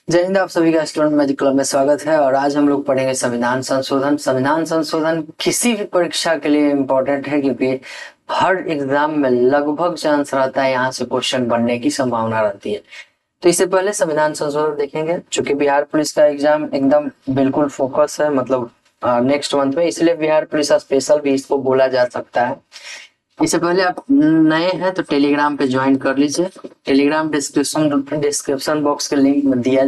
जय हिंद। आप सभी का स्टूडेंट मैजिक क्लब में स्वागत है और आज हम लोग पढ़ेंगे संविधान संशोधन। संविधान संशोधन किसी भी परीक्षा के लिए इम्पोर्टेंट है क्योंकि हर एग्जाम में लगभग चांस रहता है यहाँ से क्वेश्चन बनने की संभावना रहती है। तो इससे पहले संविधान संशोधन देखेंगे। चूंकि बिहार पुलिस का एग्जाम एकदम बिल्कुल फोकस है, मतलब नेक्स्ट मंथ में, इसलिए बिहार पुलिस स्पेशल भी इसको बोला जा सकता है। इससे पहले आप नए हैं तो टेलीग्राम पे ज्वाइन कर लीजिए। टेलीग्राम डिस्क्रिप्शन बॉक्स के लिंक में दिया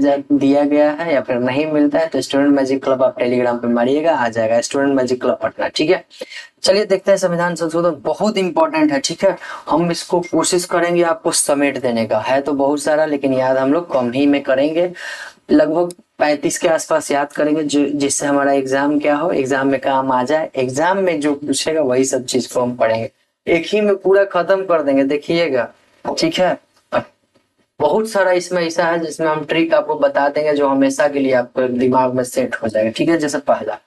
गया है, या फिर नहीं मिलता है तो स्टूडेंट मैजिक क्लब आप टेलीग्राम पे मारिएगा, आ जाएगा स्टूडेंट मैजिक क्लब पटना। ठीक है, चलिए देखते हैं। संविधान संशोधन बहुत इंपॉर्टेंट है। ठीक है, हम इसको कोशिश करेंगे आपको समेट देने का। है तो बहुत सारा, लेकिन याद हम लोग कम ही में करेंगे। लगभग 35 के आसपास याद करेंगे, जो जिससे हमारा एग्जाम क्या हो, एग्जाम में काम आ जाए। एग्जाम में जो पूछेगा वही सब चीज को हम पढ़ेंगे, एक ही में पूरा खत्म कर देंगे, देखिएगा। ठीक है, बहुत सारा इसमें ऐसा है जिसमें हम ट्रिक आपको बता देंगे जो हमेशा के लिए आपको दिमाग में सेट हो जाएगा। ठीक है, जैसे पहला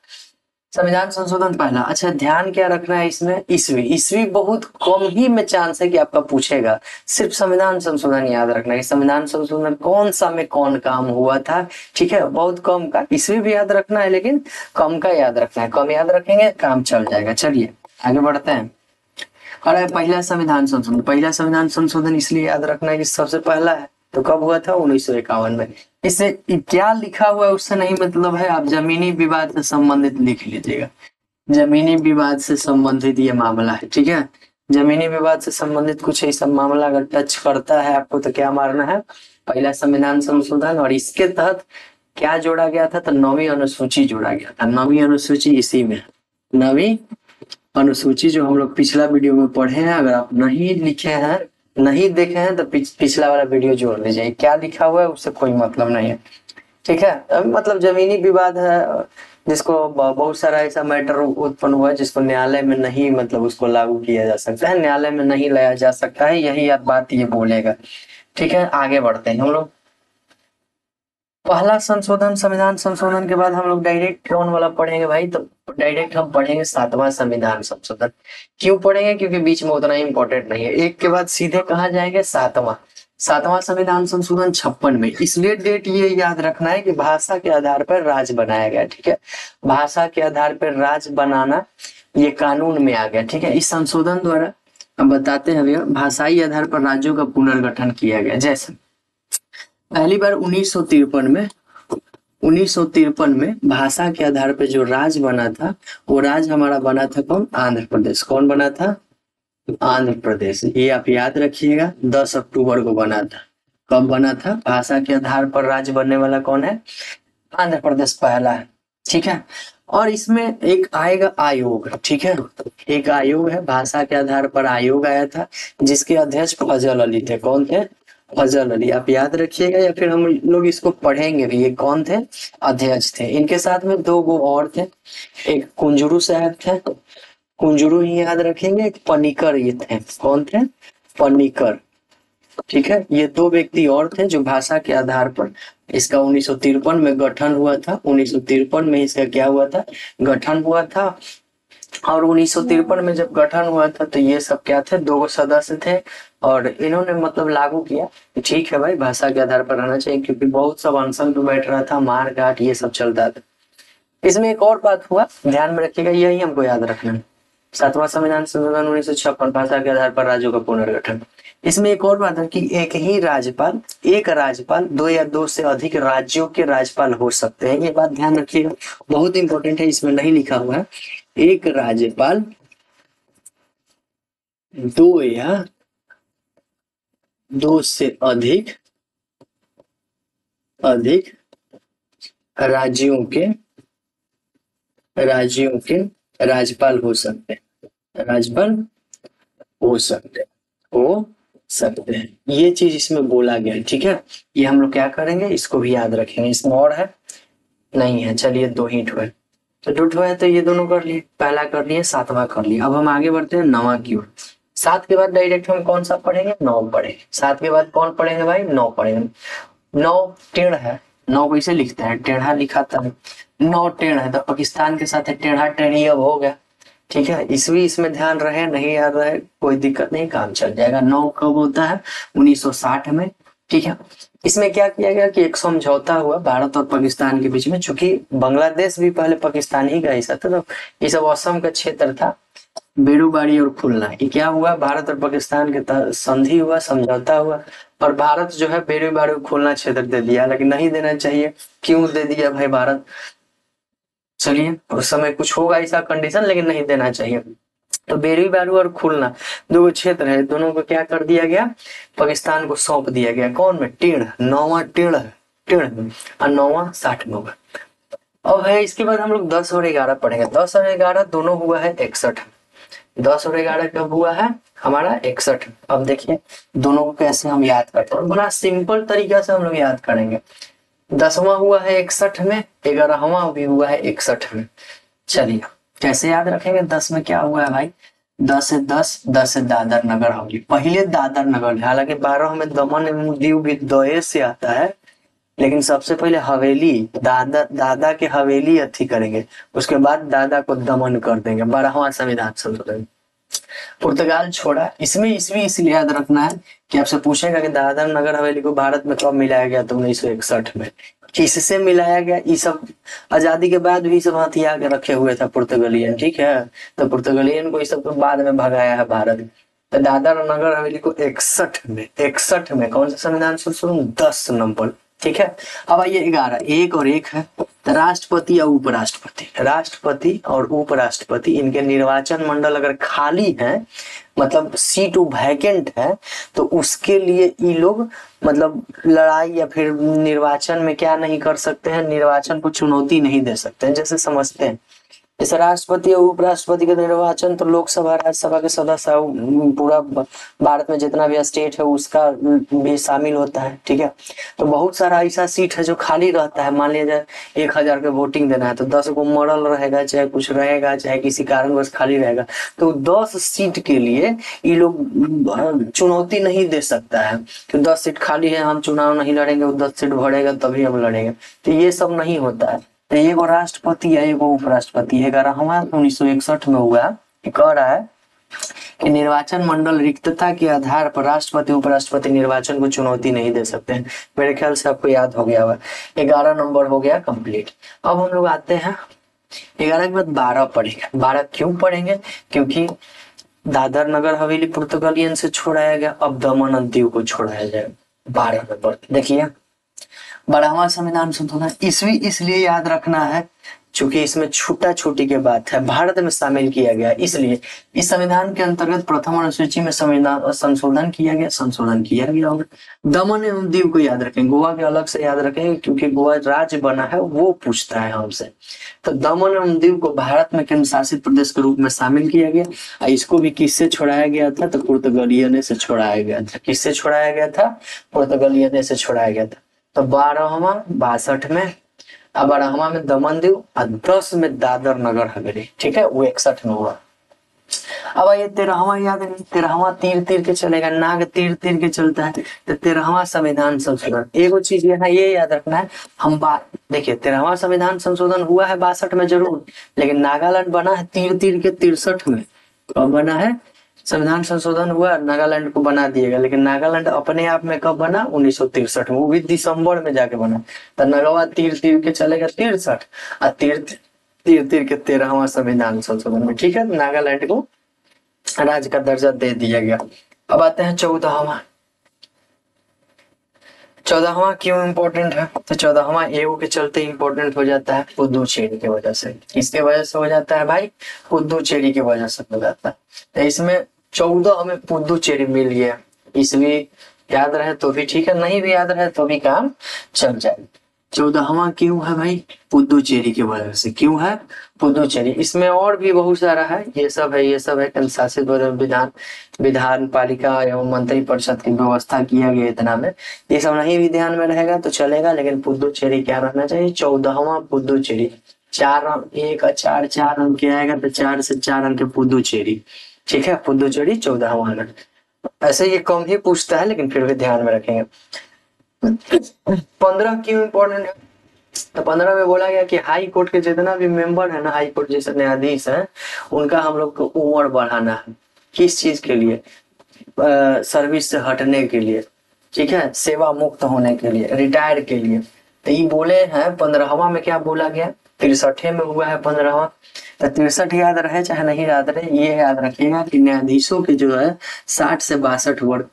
संविधान संशोधन पहला। अच्छा, ध्यान क्या रखना है इसमें, ईस्वी बहुत कम ही में चांस है कि आपका पूछेगा। सिर्फ संविधान संशोधन याद रखना है, संविधान संशोधन कौन सा में कौन काम हुआ था। ठीक है, बहुत कम का। ईस्वी भी याद रखना है लेकिन कम का याद रखना है, कम याद रखेंगे काम चल जाएगा। चलिए आगे बढ़ते हैं। और पहला संविधान संशोधन इसलिए याद रखना है कि सबसे पहला है तो कब हुआ था, 1951 में। इससे क्या लिखा हुआ है उससे नहीं मतलब है, आप जमीनी विवाद से संबंधित लिख लीजिएगा। जमीनी विवाद से संबंधित ये मामला है। ठीक है, जमीनी विवाद से संबंधित कुछ ऐसा मामला अगर टच करता है आपको तो क्या मारना है, पहला संविधान संशोधन। और इसके तहत क्या जोड़ा गया था, तो 9वीं अनुसूची जोड़ा गया था। 9वीं अनुसूची इसी में, 9वीं अनुसूची जो हम लोग पिछला वीडियो में पढ़े हैं। अगर आप नहीं लिखे हैं, नहीं देखे हैं तो पिछला वाला वीडियो जोड़ लीजिए। क्या लिखा हुआ है उससे कोई मतलब नहीं है। ठीक है, मतलब जमीनी विवाद है जिसको बहुत सारा ऐसा मैटर उत्पन्न हुआ है जिसको न्यायालय में नहीं, मतलब उसको लागू किया जा सकता है, न्यायालय में नहीं लाया जा सकता है, यही बात ये बोलेगा। ठीक है, आगे बढ़ते हैं हम लोग। पहला संशोधन, संविधान संशोधन के बाद हम लोग डायरेक्ट कौन वाला पढ़ेंगे भाई, तो डायरेक्ट हम पढ़ेंगे 7वां संविधान संशोधन। क्यों पढ़ेंगे, क्योंकि बीच में उतना इंपॉर्टेंट नहीं है। एक के बाद सीधे कहाँ जाएंगे, 7वां संविधान संशोधन 56 में। इसलिए डेट ये याद रखना है कि भाषा के आधार पर राज्य बनाया गया। ठीक है, भाषा के आधार पर राज्य बनाना ये कानून में आ गया। ठीक है, इस संशोधन द्वारा हम बताते हैं भैया, भाषाई आधार पर राज्यों का पुनर्गठन किया गया। जैसे पहली बार 1953 में भाषा के आधार पर जो राज्य बना था, वो राज्य हमारा बना था कौन, आंध्र प्रदेश। कौन बना था, आंध्र प्रदेश। ये आप याद रखिएगा, 10 अक्टूबर को बना था। कब बना था, भाषा के आधार पर राज्य बनने वाला कौन है, आंध्र प्रदेश पहला है। ठीक है, और इसमें एक आएगा आयोग। ठीक है, एक आयोग है, भाषा के आधार पर आयोग आया था जिसके अध्यक्ष फजल अली थे। कौन थे, फजल अली। आप याद रखिएगा या फिर हम लोग इसको पढ़ेंगे भी। ये कौन थे, अध्यक्ष थे। इनके साथ में 2 गो और थे, एक कुंजरू साहब थे, कुंजरू ही याद रखेंगे, एक पनिकर ये थे। कौन थे, पनिकर। ठीक है, ये 2 व्यक्ति और थे जो भाषा के आधार पर इसका 1953 में गठन हुआ था। 1953 में इसका क्या हुआ था, गठन हुआ था। और 1953 में जब गठन हुआ था तो ये सब क्या थे, 2 सदस्य थे और इन्होंने मतलब लागू किया। ठीक है भाई, भाषा के आधार पर रहना चाहिए, क्योंकि बहुत सब अनशन पे बैठ रहा था, मार काट ये सब चलता था। इसमें एक और बात हुआ, ध्यान में रखिएगा, यही हमको याद रखना है। 7वां संविधान संशोधन 1956, भाषा के आधार पर राज्यों का पुनर्गठन। इसमें एक और बात है कि एक राज्यपाल 2 या 2 से अधिक राज्यों के राज्यपाल हो सकते हैं। ये बात ध्यान रखिएगा, बहुत इंपॉर्टेंट है, इसमें नहीं लिखा हुआ है। एक राज्यपाल 2 या 2 से अधिक राज्यों के राज्यपाल हो सकते हैं, हो सकते हैं। ये चीज इसमें बोला गया है। ठीक है, ये हम लोग क्या करेंगे, इसको भी याद रखेंगे। इसमें और है, नहीं है। चलिए 2 ही ठो है, तो 2 ठो है तो ये दोनों कर लिए, पहला कर लिए, 7वां कर लिए। अब हम आगे बढ़ते हैं 9वां की ओर। 7 के बाद डायरेक्ट हम कौन सा पढ़ेंगे, 9 पढ़ेंगे। 7 के बाद कौन पढ़ेंगे भाई, 9 पढ़ेंगे। 9 टेढ़ है, 9 कैसे लिखते हैं, टेढ़ा लिखाता है। 9 टेढ़ है तो पाकिस्तान के साथ टेढ़ा टेढ़ी अब हो गया। ठीक है, ईस्वी इसमें ध्यान रहे, नहीं याद रहे कोई दिक्कत नहीं, काम चल जाएगा। 9 कब होता है, 1960 में। ठीक है। इसमें क्या किया गया कि एक समझौता हुआ भारत और पाकिस्तान के बीच में, चूंकि बांग्लादेश भी पहले पाकिस्तान ही का हिस्सा था, तो ये सब असम का क्षेत्र था, बेड़ूबाड़ी और खुलना। ये क्या हुआ, भारत और पाकिस्तान के संधि हुआ, समझौता हुआ, और भारत जो है बेड़ूबाड़ी और खुलना क्षेत्र दे दिया, लेकिन नहीं देना चाहिए। क्यों दे दिया भाई भारत, चलिए उस समय कुछ होगा ऐसा कंडीशन, लेकिन नहीं देना चाहिए। तो बेरी बारू और खुलना दो क्षेत्र है, दोनों को क्या कर दिया गया, पाकिस्तान को सौंप दिया गया। कौन में, टेढ़, नौवां टेढ़, टेढ़ में, और नौवां 60 में होगा। अब है इसके बाद हम लोग 10 और 11 पढ़ेंगे। 10 और 11 दोनों हुआ है 61। 10 और 11 कब हुआ है हमारा 61। अब देखिए दोनों को कैसे हम याद करते हैं, बड़ा सिंपल तरीका से हम लोग याद करेंगे। 10वां हुआ है 61 में, 11वां भी हुआ है 61 में। चलिए कैसे याद रखेंगे, 10 में क्या हुआ है भाई, 10 से 10, 10 से दादर नगर होगी, पहले दादर नगर। हालांकि 12 में दमन एवं दीव भी दये से आता है, लेकिन सबसे पहले हवेली, दादा के हवेली अथी करेंगे, उसके बाद दादा को दमन कर देंगे। 12वां संविधान संशोधन। पुर्तगाल छोड़ा, इसमें ईस्वी इसलिए याद रखना है कि आपसे पूछेगा कि दादर नगर हवेली को भारत में कब मिलाया गया, तो 1961 में। किससे मिलाया गया, ये सब आजादी के बाद भी सब हथियार के रखे हुए था पुर्तगालियन, ठीक है। तो पुर्तगालियन को ये सब तो बाद में भगाया है भारत। तो दादर नगर हवेली को 61 में कौन सा संविधान संशोधन, 10 नंबर, ठीक है। अब आइए 11, एक और एक है, तो राष्ट्रपति और उपराष्ट्रपति। राष्ट्रपति और उपराष्ट्रपति इनके निर्वाचन मंडल अगर खाली है, मतलब सीट वैकेंट है, तो उसके लिए ये लोग मतलब लड़ाई या फिर निर्वाचन में क्या नहीं कर सकते हैं, निर्वाचन को चुनौती नहीं दे सकते हैं। जैसे समझते हैं, जैसे राष्ट्रपति और उपराष्ट्रपति का निर्वाचन तो लोकसभा राज्यसभा के सदस्य पूरा भारत में जितना भी स्टेट है उसका भी शामिल होता है, ठीक है। तो बहुत सारा ऐसा सीट है जो खाली रहता है। मान लिया जाए 1000 के वोटिंग देना है, तो 10 को मरल रहेगा, चाहे कुछ रहेगा, चाहे किसी कारणवश खाली रहेगा, तो 10 सीट के लिए ये लोग चुनौती नहीं दे सकता है कि 10 सीट खाली है, हम चुनाव नहीं लड़ेंगे, वो 10 सीट भरेगा तभी हम लड़ेंगे। तो ये सब नहीं होता है। तो एगो राष्ट्रपति है, एगो उपराष्ट्रपति है। 11वां 1961 में हुआ, कह रहा है कि निर्वाचन मंडल रिक्तता के आधार पर राष्ट्रपति उपराष्ट्रपति निर्वाचन को चुनौती नहीं दे सकते हैं। मेरे ख्याल से आपको याद हो गया हुआ। 11 नंबर हो गया कंप्लीट। अब हम लोग आते हैं 11 के बाद 12 पढ़ेंगे। 12 क्यों पढ़ेंगे, क्योंकि दादर नगर हवेली पुर्तगालियन से छोड़ाया गया, अब दमन और दीव को छोड़ाया जाएगा। 12 नंबर देखिए, 12वां संविधान संशोधन ईस्वी इसलिए याद रखना है चूंकि इसमें छूटा छूटी के बात है, भारत में शामिल किया गया, इसलिए इस संविधान के अंतर्गत प्रथम अनुसूची में संविधान संशोधन किया गया होगा। दमन एवं दीव को याद रखें, गोवा के अलग से याद रखेंगे क्योंकि गोवा राज्य बना है, वो पूछता है हमसे। तो दमन एवं दीव को भारत में केंद्र शासित प्रदेश के रूप में शामिल किया गया। इसको भी किससे छोड़ाया गया था, तो पुर्तगालियन से छोड़ाया गया था। किससे छोड़ाया गया था, पुर्तगालियन से छोड़ाया गया था। तो 12वां 62 में, अब 12वां में दमन दीव, और 10 में दादर नगर हवेली, ठीक है, वो 61 में हुआ। अब ये 13वां याद है, 13वां तीर तीर के चलेगा, नाग तीर तीर के चलता है। तो 13वां संविधान संशोधन, एगो चीज यहाँ ये याद रखना है, हम बात देखिए 13वां संविधान संशोधन हुआ है 62 में जरूर, लेकिन नागालैंड बना है तीर तीर के 63 में। कब बना है, संविधान संशोधन हुआ, नागालैंड को बना दिएगा, लेकिन नागालैंड अपने आप में कब बना, 1963 में, वो भी दिसंबर में जाके बना। तो नगवा तीर तीर के चलेगा 63, और तीर तीर के 13वां संविधान संशोधन में, ठीक है, नागालैंड को राज्य का दर्जा दे दिया गया। अब आते हैं 14वां। 14वां क्यों इंपॉर्टेंट है, तो 14वां एगो के चलते इंपॉर्टेंट हो जाता है, पुदुचेरी की वजह से। किसके वजह से हो जाता है भाई, पुदुचेरी की वजह से हो जाता है। तो इसमें 14 में पुदुचेरी मिल गया। इसलिए याद रहे तो भी ठीक है, नहीं भी याद रहे तो भी काम चल जाए। 14वां क्यों है भाई, पुदुचेरी की वजह से। क्यों है, पुदुचेरी। इसमें और भी बहुत सारा है, ये सब है केंद्र शासित विधान पालिका एवं मंत्री परिषद की व्यवस्था किया गया इतना में। ये सब नहीं भी ध्यान में रहेगा तो चलेगा, लेकिन पुदुचेरी क्या रहना चाहिए, 14वां पुदुचेरी। 4 अंक, 1 4 4 अंक के आएगा, तो 4 से 4 अंक पुदुचेरी, ठीक है, पुदुचेरी 14वां। ऐसे ये कम ही पूछता है, लेकिन फिर भी ध्यान में रखेंगे। 15 क्यों इंपॉर्टेंट है, तो 15 में बोला गया कि हाई कोर्ट के जितना भी मेंबर है ना, हाई कोर्ट जैसे न्यायाधीश है, उनका हम लोग को उम्र बढ़ाना है। किस चीज के लिए, सर्विस से हटने के लिए। ठीक है, सेवा मुक्त होने के लिए, रिटायर के लिए। तो ये बोले हैं 15वां में क्या बोला गया, 63 में हुआ है 15वां। तो 63 याद रहे चाहे नहीं याद रहे, ये याद रखिएगा कि न्यायाधीशों के जो है 60 से 62 वर्ग,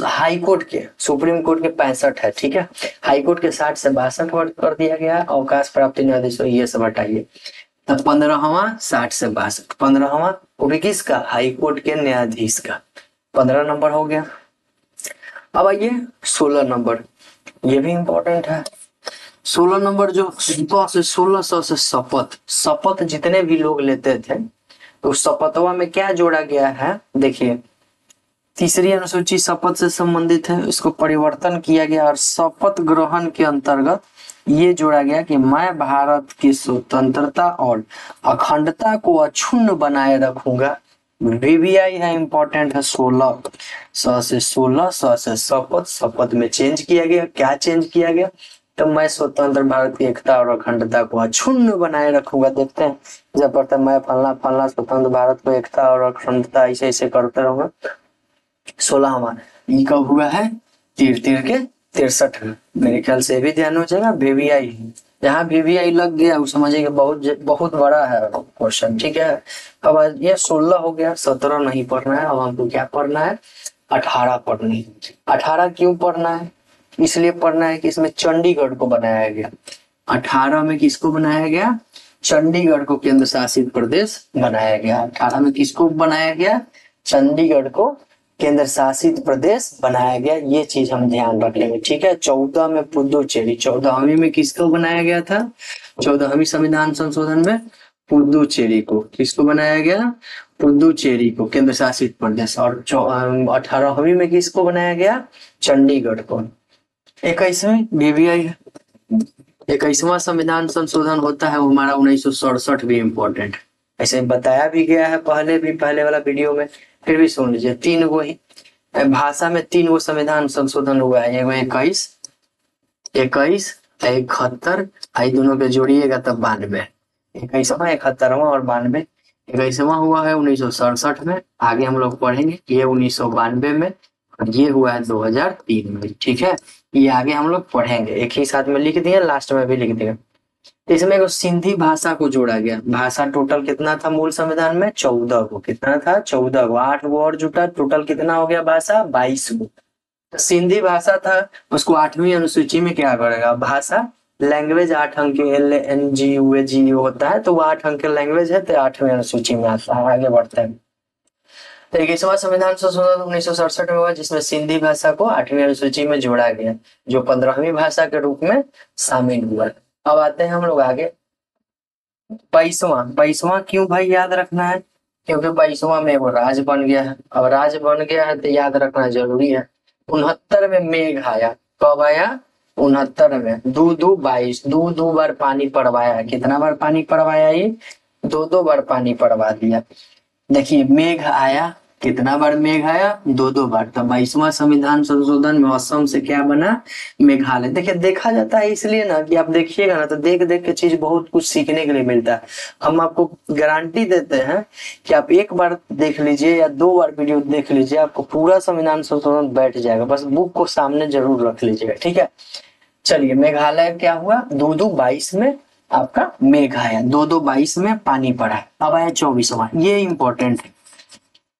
हाई कोर्ट के, सुप्रीम कोर्ट के 65 है, ठीक है, हाई कोर्ट के 60 से 62 वर्ग कर दिया गया। अवकाश प्राप्ति न्यायाधीशों ये सब हटाइए। तो 15वां 60 से 62, 15वां वो भी किसका, हाई कोर्ट के न्यायाधीश का, 15 नंबर हो गया। अब आइए 16 नंबर, ये भी इंपॉर्टेंट है। 16 नंबर जो 1600 से शपथ, शपथ जितने भी लोग लेते थे तो शपथवा में क्या जोड़ा गया है, देखिए तीसरी अनुसूची शपथ से संबंधित है, इसको परिवर्तन किया गया और शपथ ग्रहण के अंतर्गत ये जोड़ा गया कि मैं भारत की स्वतंत्रता और अखंडता को अक्षुण्ण बनाए रखूंगा। वीवीआई है, इंपॉर्टेंट है 16, 100 से 16, 100 से शपथ, शपथ में चेंज किया गया, क्या चेंज किया गया, तो मैं स्वतंत्र भारत की एकता और अखंडता को अक्षुण्ण बनाए रखूंगा। देखते हैं जब पढ़ते मैं फलना फलना स्वतंत्र भारत को एकता और अखंडता ऐसे ऐसे करते रहूंगा। 16वां ये कब हुआ है, तीर तीर के 63 में, मेरे ख्याल से भी ध्यान हो जाएगा। वीवीआई, जहाँ वीवीआई लग गया वो समझिए बहुत बहुत बड़ा है क्वेश्चन, ठीक है। अब ये 16 हो गया, 17 नहीं पढ़ना है, अब हमको क्या पढ़ना है, 18 पढ़नी है। 18 क्यों पढ़ना है, इसलिए पढ़ना है कि इसमें चंडीगढ़ को बनाया गया। 18 में किसको बनाया गया, चंडीगढ़ को केंद्र शासित प्रदेश बनाया गया। 18 में किसको बनाया गया, चंडीगढ़ को केंद्र शासित प्रदेश बनाया गया, ये चीज हम ध्यान रख लेंगे, ठीक है। 14 में पुदुचेरी, 14वीं में किसको बनाया गया था, 14वीं संविधान संशोधन में पुदुचेरी को, किसको बनाया गया, पुदुचेरी को केंद्र शासित प्रदेश। और 18वीं में किसको बनाया गया, चंडीगढ़ को। 21वीं वीवीआई है। 21वां संविधान संशोधन होता है वो हमारा 1967 भी इम्पोर्टेंट, ऐसे बताया भी गया है पहले भी, पहले वाला वीडियो में, फिर भी सुन लीजिए। 3 गो ही भाषा में 3 गो संविधान संशोधन हुआ है, एगो 21, 71 आई दोनों के जोड़िएगा तब 92, 21वां 71वां और 92। 21वां हुआ है 1967 में, आगे हम लोग पढ़ेंगे, ये 1992 में, और ये हुआ है 2003 में, ठीक है। ये आगे हम लोग पढ़ेंगे, एक ही साथ में लिख दिए, लास्ट में भी लिख दिए। इसमें एक सिंधी भाषा को जोड़ा गया, भाषा टोटल कितना था मूल संविधान में, 14 को, कितना था 14 को, 8 गो और जुटा, टोटल कितना हो गया भाषा, 22 गो। तो सिंधी भाषा था, उसको 8वीं अनुसूची में क्या करेगा, भाषा लैंग्वेज 8 अंक के LNGUAG होता है, तो वो 8 अंक के लैंग्वेज है, तो 8वीं अनुसूची में आता है। आगे बढ़ते हैं। तो 21वां संविधान संशोधन 1967 में हुआ, जिसमें सिंधी भाषा को 8वीं अनुसूची में जोड़ा गया, जो 15वीं भाषा के रूप में शामिल हुआ। अब आते हैं हम लोग आगे, 22वां क्यों भाई याद रखना है, क्योंकि 22वां में वो राज्य बन गया है। अब राज्य बन गया है तो याद रखना जरूरी है। 69 में मेघ आया, कब आया, 69 में, 2-2 22, 2 बार पानी पड़वाया, कितना बार पानी पड़वाया, ये 2 बार पानी पड़वा दिया। देखिए मेघ आया, कितना बार मेघ आया, 2 बार। तो 22वां संविधान संशोधन में असम से क्या बना, मेघालय। देखिए देखा जाता है इसलिए ना कि आप देखिएगा ना तो देख देख के चीज बहुत कुछ सीखने के लिए मिलता है। हम आपको गारंटी देते हैं कि आप एक बार देख लीजिए या 2 बार वीडियो देख लीजिए, आपको पूरा संविधान संशोधन बैठ जाएगा, बस बुक को सामने जरूर रख लीजिएगा, ठीक है। चलिए मेघालय क्या हुआ, 2-2 22 में आपका मेघ आया, 2-2 22 में पानी पड़ा। अब आया 24वां, ये इंपॉर्टेंट है,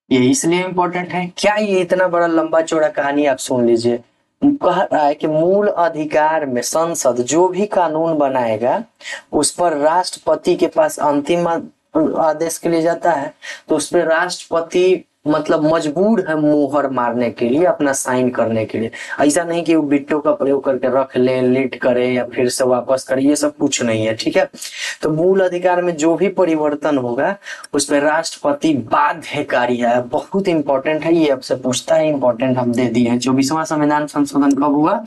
ये इसलिए इंपॉर्टेंट है, क्या ये इतना बड़ा लंबा चौड़ा कहानी, आप सुन लीजिए। कह रहा है कि मूल अधिकार में संसद जो भी कानून बनाएगा उस पर राष्ट्रपति के पास अंतिम आदेश के लिए जाता है, तो उस पर राष्ट्रपति मतलब मजबूर है मोहर मारने के लिए, अपना साइन करने के लिए। ऐसा नहीं कि वो बिट्टो का प्रयोग करके रख ले, लीट करे या फिर से वापस करे, ये सब कुछ नहीं है, ठीक है। तो मूल अधिकार में जो भी परिवर्तन होगा उस पर राष्ट्रपति बाध्यकारी है, बहुत इंपॉर्टेंट है, ये आपसे पूछता है, इंपॉर्टेंट हम दे दिए हैं। 24वां संविधान संशोधन कब हुआ,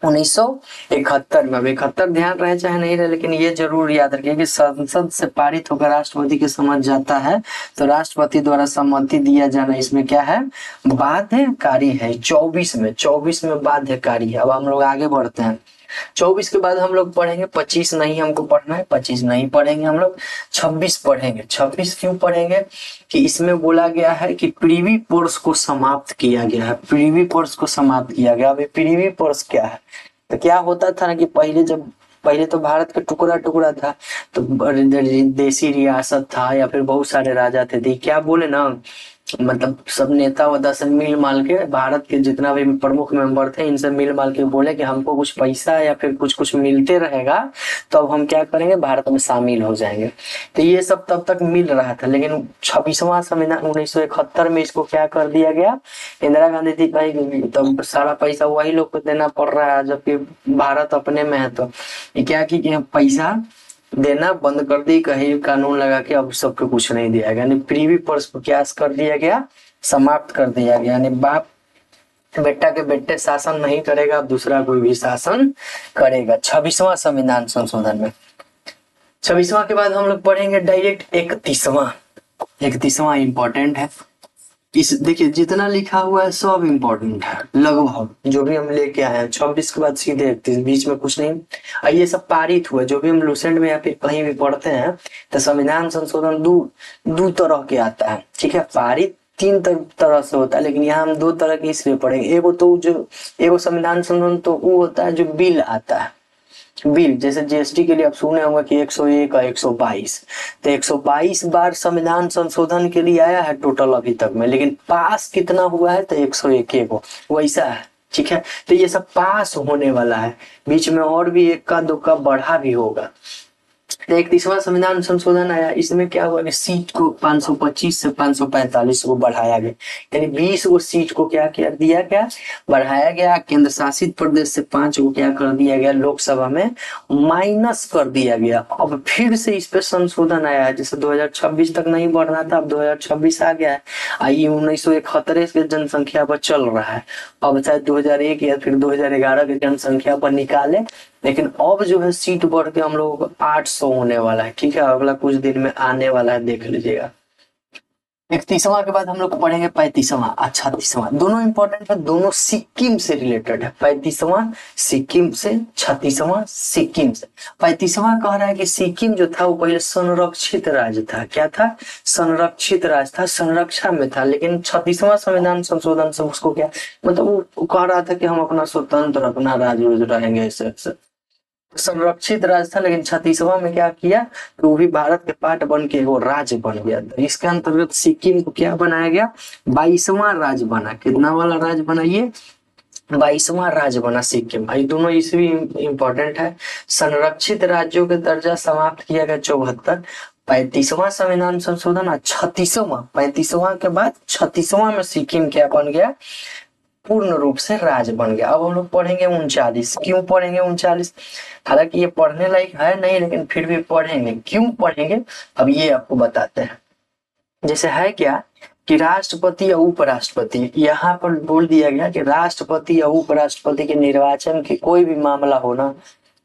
1971 में। अब 71 ध्यान रहे चाहे नहीं रहे, लेकिन ये जरूर याद रखिए कि संसद से पारित होकर राष्ट्रपति के समझ जाता है तो राष्ट्रपति द्वारा सम्मति दिया जाना इसमें क्या है, बाध्यकारी है। 24 में बाध्यकारी है। अब हम लोग आगे बढ़ते हैं, 24 के बाद हम लोग पढ़ेंगे 25 नहीं हमको पढ़ना है, 25 नहीं पढ़ेंगे हम लोग, 26 पढ़ेंगे। 26 क्यों पढ़ेंगे कि इसमें बोला गया है कि प्रीवी पर्स को समाप्त किया गया है, प्रीवी पर्स को समाप्त किया गया। अभी प्रीवी पर्स क्या है, तो क्या होता था ना कि पहले तो भारत का टुकड़ा टुकड़ा था, तो देसी रियासत था या फिर बहुत सारे राजा थे, तो क्या बोले ना, मतलब सब नेता वता से मिल माल के भारत के जितना भी प्रमुख मेंबर थे इनसे मिल माल के बोले कि हमको कुछ पैसा या फिर कुछ कुछ मिलते रहेगा तो अब हम क्या करेंगे, भारत में शामिल हो जाएंगे। तो ये सब तब तक मिल रहा था, लेकिन 26वां संविधान 1971 में इसको क्या कर दिया गया, इंदिरा गांधी थी भाई, तब सारा पैसा वही लोग को देना पड़ रहा है जबकि भारत अपने में है। तो ये क्या की पैसा देना बंद कर दी, कहीं कानून लगा के अब सबको कुछ नहीं दिया गया, यानी प्रीवी पर्स को क्या कर दिया गया, समाप्त कर दिया गया। यानी बाप बेटा के बेटे शासन नहीं करेगा, अब दूसरा कोई भी शासन करेगा। 26वां संविधान संशोधन में 26वां के बाद हम लोग पढ़ेंगे डायरेक्ट 31वां। 31वां इंपॉर्टेंट है, इस देखिए जितना लिखा हुआ है सब इम्पोर्टेंट है लगभग, जो भी हम लेके आए हैं। 26 के बाद सीधे 31, बीच में कुछ नहीं। ये सब पारित हुआ, जो भी हम लुसेंट में या फिर कहीं भी पढ़ते हैं तो संविधान संशोधन दो तरह के आता है, ठीक है। पारित 3 तरह से होता है, लेकिन यहाँ हम 2 तरह के इसलिए पढ़ेंगे। एगो संविधान संशोधन तो वो होता है जो बिल आता है, बिल जैसे जीएसटी के लिए आप सुने होंगे कि 101 और 122, तो 122 बार संविधान संशोधन के लिए आया है टोटल अभी तक में, लेकिन पास कितना हुआ है तो 101 को, वैसा है, ठीक है। तो ये सब पास होने वाला है, बीच में और भी 1 का 2 का बढ़ा भी होगा। 31वां संविधान संशोधन आया, इसमें क्या हुआ कि सीट को 525 से 545 को बढ़ाया गया, यानी 20 को सीट को क्या दिया गया, बढ़ाया गया। केंद्र शासित प्रदेश से 5 को क्या कर दिया गया, लोकसभा में माइनस कर दिया गया। अब फिर से इस पे संशोधन आया है, जैसे 2026 तक नहीं बढ़ना था, अब 2026 आ गया है। आई 1971 के जनसंख्या पर चल रहा है, अब शायद 2001 या फिर 2011 के जनसंख्या पर निकाले, लेकिन अब जो है सीट बढ़ के हम लोग 800 होने वाला है, ठीक है। अगला कुछ दिन में आने वाला है, देख लीजिएगा। 31वां के बाद हम लोग पढ़ेंगे 35वां और 36वां, दोनों इंपॉर्टेंट है, दोनों सिक्किम से रिलेटेड है। 35वां सिक्किम से, 36वां सिक्किम से। 35वां कह रहा है कि सिक्किम जो था वो पहले संरक्षित राज्य था, क्या था, संरक्षित राज्य था, संरक्षा में था, लेकिन 36वां संविधान संशोधन से उसको क्या, मतलब वो कह रहा था कि हम अपना स्वतंत्र अपना राज्य रहेंगे, ऐसे संरक्षित राज्य था। लेकिन 36वां में क्या किया, तो वो भी भारत के पार्ट बन के वो राज्य बन गया। तो इसके अंतर्गत सिक्किम को क्या बनाया गया, 22वां राज्य बना। कितना वाला राज्य बना ये, 22वां राज्य बना सिक्किम। भाई दोनों इसलिए इम्पोर्टेंट है। संरक्षित राज्यों के दर्जा समाप्त किया गया 74। 35वां संविधान संशोधन और 36वां, 35वां के बाद 36वां में सिक्किम क्या बन गया, पूर्ण रूप से राज्य बन गया। अब हम लोग पढ़ेंगे 39। क्यों पढ़ेंगे 39, हालांकि ये पढ़ने लायक है नहीं, लेकिन फिर भी पढ़ेंगे। क्यों पढ़ेंगे अब ये आपको बताते हैं। जैसे है क्या कि राष्ट्रपति या उपराष्ट्रपति, यहाँ पर बोल दिया गया कि राष्ट्रपति या उपराष्ट्रपति के निर्वाचन की कोई भी मामला हो ना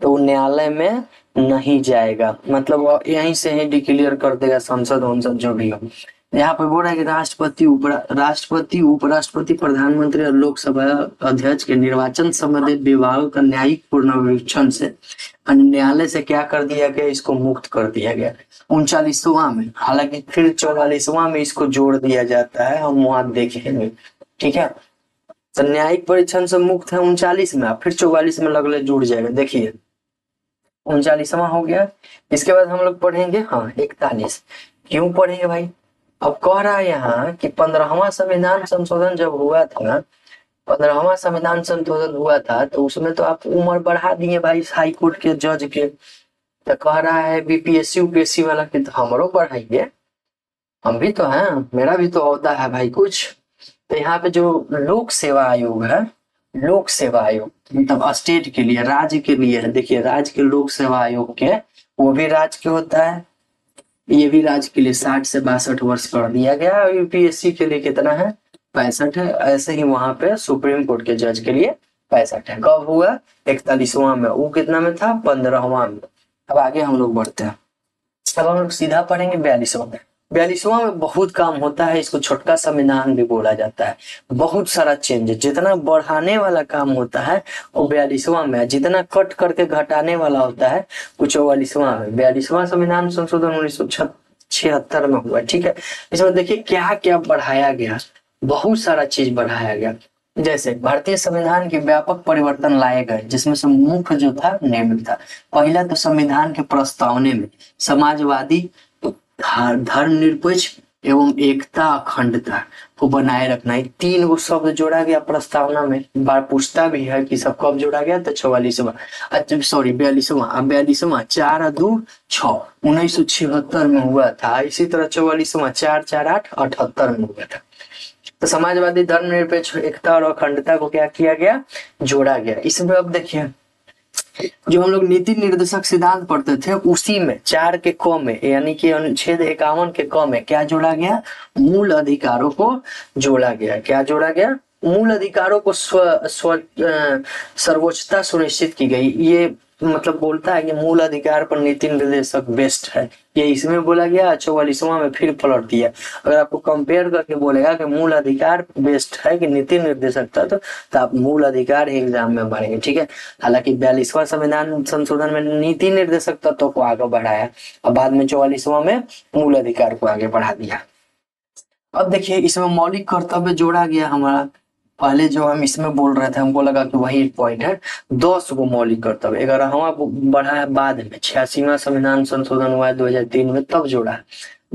तो वो न्यायालय में नहीं जाएगा, मतलब यहीं से ही डिक्लेयर कर देगा संसद वंसद जो भी हो। यहाँ पर बोल रहा है कि राष्ट्रपति उपराष्ट्रपति प्रधानमंत्री और लोकसभा अध्यक्ष के निर्वाचन संबंधित विभागों का न्यायिक पुनरीक्षण से अन्य न्यायालय से क्या कर दिया गया, इसको मुक्त कर दिया गया 39वां में। हालांकि फिर 44वां में इसको जोड़ दिया जाता है, हम वहां देखेंगे, ठीक है। तो न्यायिक परीक्षण से मुक्त है 39 में, फिर 44 में लगले जुड़ जाएगा। देखिए 39वां हो गया। इसके बाद हम लोग पढ़ेंगे 41। क्यों पढ़ेंगे भाई, अब कह रहा है यहाँ कि 15वां संविधान संशोधन जब हुआ था, 15वां संविधान संशोधन हुआ था तो उसमें तो आप उम्र बढ़ा दिए भाई हाई कोर्ट के जज के। तो कह रहा है बीपीएससी यूपीएससी वाला के तो हमरो बढ़ाइए, हम भी तो हैं, मेरा भी तो होता है भाई कुछ। तो यहाँ पे जो लोक सेवा आयोग है, लोक सेवा आयोग मतलब स्टेट के लिए, राज्य के लिए है। देखिए राज्य के लोक सेवा आयोग के, वो भी राज्य के होता है, ये भी राज्य के लिए 60 से 62 वर्ष कर दिया गया। और यूपीएससी के लिए कितना है, 65 है। ऐसे ही वहां पे सुप्रीम कोर्ट के जज के लिए 65 है। कब हुआ, 41वां में। वो कितना में था, 15वां में। अब आगे हम लोग बढ़ते हैं, अब हम लोग सीधा पढ़ेंगे 42वां में। 42वां में बहुत काम होता है, इसको छोटका संविधान भी बोला जाता है। बहुत सारा चेंज, जितना बढ़ाने वाला काम होता है वो 42वां में है, जितना कट करके घटाने वाला होता है वो 44वां में। 42वां संविधान संशोधन 1976 में हुआ। ठीक है, इसमें देखिए क्या क्या बढ़ाया गया, बहुत सारा चीज बढ़ाया गया। जैसे भारतीय संविधान के व्यापक परिवर्तन लाए गए, जिसमें से मुख्य जो था निम्न था। पहला तो संविधान के प्रस्तावने में समाजवादी, धर्मनिरपेक्ष एवं एकता अखंडता को बनाए रखना, ये 3 गो शब्द जोड़ा गया प्रस्तावना में। बार पूछता भी है कि सब कब जोड़ा गया, तो 44वां, अच्छा सॉरी 42वां, 42वां 4 और 2 6 1976 में हुआ था। इसी तरह 44वां 4 4 8 78 में हुआ था। तो समाजवादी, धर्मनिरपेक्ष, एकता और अखंडता को क्या किया गया, जोड़ा गया। इसमें अब देखिए जो हम लोग नीति निर्देशक सिद्धांत पढ़ते थे उसी में 4 के क में, यानी कि अनुच्छेद 51 के क में क्या जोड़ा गया, मूल अधिकारों को जोड़ा गया। क्या जोड़ा गया, मूल अधिकारों को सर्वोच्चता सुनिश्चित की गई। ये मतलब बोलता है कि मूल अधिकार पर नीति निर्देशक बेस्ट है, ये इसमें बोला गया। 44वां में फिर पलट दिया। अगर आपको कंपेयर करके बोलेगा कि मूल अधिकार बेस्ट है कि नीति निर्देशक था, तो आप मूल अधिकार ही एग्जाम में पढ़ेंगे। ठीक है, हालांकि 42वां संविधान संशोधन में नीति निर्देशक तत्व को आगे बढ़ाया और बाद में 44वां में मूल अधिकार को आगे बढ़ा दिया। अब देखिए इसमें मौलिक कर्तव्य जोड़ा गया हमारा। पहले जो हम इसमें बोल रहे थे हमको लगा कि वही एक पॉइंट है। 10 गो मौलिक कर्तव्य, 11वां बढ़ा है बाद में, 86वां संविधान संशोधन हुआ है 2003 में, तब जोड़ा है।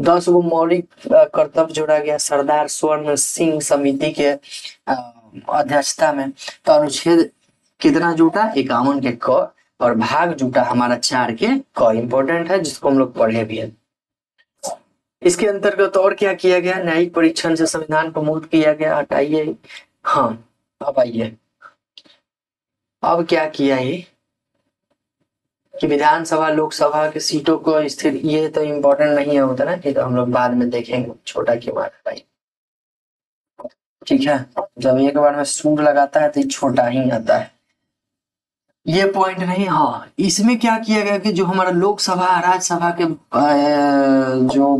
10 गो मौलिक कर्तव्य जोड़ा गया सरदार स्वर्ण सिंह समिति के अध्यक्षता में। तो अनुच्छेद कितना जुटा, 51 के क, और भाग जुटा हमारा 4 के क। इंपॉर्टेंट है, जिसको हम लोग पढ़े भी है। इसके अंतर्गत और क्या किया गया, न्यायिक परीक्षण से संविधान को मुक्त किया गया। हटाइए, हाँ अब आइए, अब क्या किया ये कि विधानसभा लोकसभा के सीटों को स्थिर, ये तो इम्पोर्टेंट नहीं है उतना, ये तो हम लोग बाद में देखेंगे, छोटा क्यों मार भाई। ठीक है, जब एक बार में सूट लगाता है तो ये छोटा ही आता है, ये पॉइंट नहीं। हाँ, इसमें क्या किया गया कि जो हमारा लोकसभा राज्यसभा के जो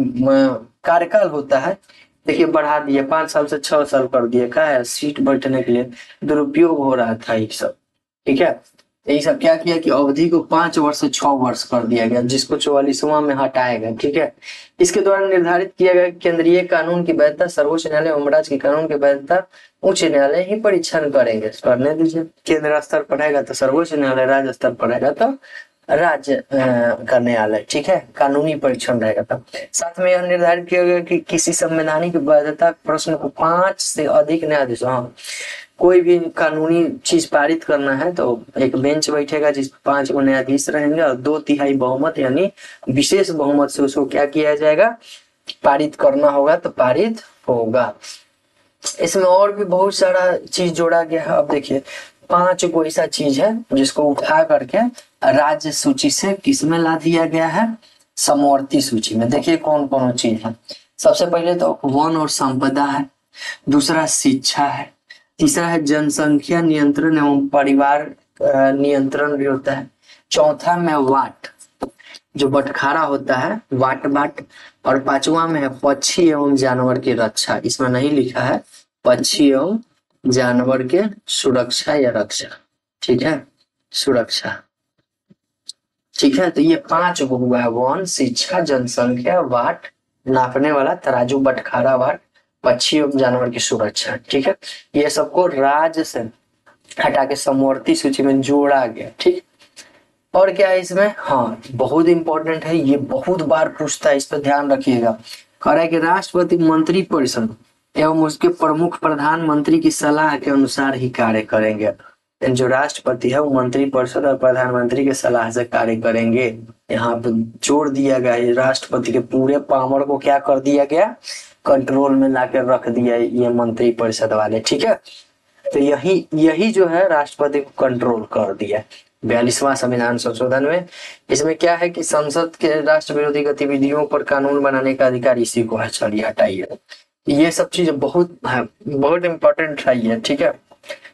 कार्यकाल होता है, देखिए बढ़ा दिए, 5 साल से 6 साल कर दिए। क्या है, सीट बैठने के लिए दुरुपयोग हो रहा था ये सब। ठीक है, यही सब क्या किया कि अवधि को 5 वर्ष से 6 वर्ष कर दिया गया, जिसको 44वां में हटाया गया। ठीक है, इसके द्वारा निर्धारित किया गया केंद्रीय कानून की वैधता सर्वोच्च न्यायालय एवं राज्य के कानून की वैधता उच्च न्यायालय ही परीक्षण करेंगे। करने दीजिए, केंद्र स्तर पर रहेगा तो सर्वोच्च न्यायालय, राज्य स्तर पर रहेगा तो राज्य का न्यायालय। ठीक है, कानूनी परीक्षण रहेगा। तब साथ में यह निर्धारित किया गया कि किसी संवैधानिक वैधता प्रश्न को 5 से अधिक न्यायाधीश, हाँ कोई भी कानूनी चीज पारित करना है तो एक बेंच बैठेगा जिस 5 गो न्यायाधीश रहेंगे और 2/3 बहुमत यानी विशेष बहुमत से उसको क्या किया जाएगा, पारित करना होगा तो पारित होगा। इसमें और भी बहुत सारा चीज जोड़ा गया है। अब देखिए 5 गो ऐसा चीज है जिसको उठा करके राज्य सूची से किसमें ला दिया गया है, समवर्ती सूची में। देखिए कौन कौन चीज है। सबसे पहले तो वन और संपदा है, दूसरा शिक्षा है, तीसरा है जनसंख्या नियंत्रण एवं परिवार नियंत्रण भी होता है, चौथा में वाट जो बटखारा होता है, वाट बाट, और 5वां में है पक्षी एवं जानवर की रक्षा। इसमें नहीं लिखा है पक्षी एवं जानवर के सुरक्षा या रक्षा। ठीक है, सुरक्षा। ठीक है, तो ये 5 गो हुआ है, वन, शिक्षा, जनसंख्या, वाट नापने वाला तराजू, बटखारा, वाट, पक्षी एवं जानवर की सुरक्षा। ठीक है, ये सबको राज्य से हटा के समवर्ती सूची में जोड़ा गया। ठीक, और क्या है इसमें, हाँ बहुत इंपॉर्टेंट है, ये बहुत बार पूछता है, इस पर ध्यान रखिएगा। कह रहा है कि राष्ट्रपति मंत्री परिषद एवं उसके प्रमुख प्रधानमंत्री की सलाह के अनुसार ही कार्य करेंगे। जो राष्ट्रपति है वो मंत्री परिषद और प्रधानमंत्री के सलाह से कार्य करेंगे। यहाँ पे जोड़ दिया गया, राष्ट्रपति के पूरे पावर को क्या कर दिया गया, कंट्रोल में लाकर रख दिया ये मंत्री परिषद वाले। ठीक है, तो यही जो है राष्ट्रपति को कंट्रोल कर दिया 42वां संविधान संशोधन में। इसमें क्या है कि संसद के राष्ट्र विरोधी गतिविधियों पर कानून बनाने का अधिकार इसी को है। चलिए हटाइए, ये सब चीजें बहुत है, बहुत इंपॉर्टेंट है ये। ठीक है,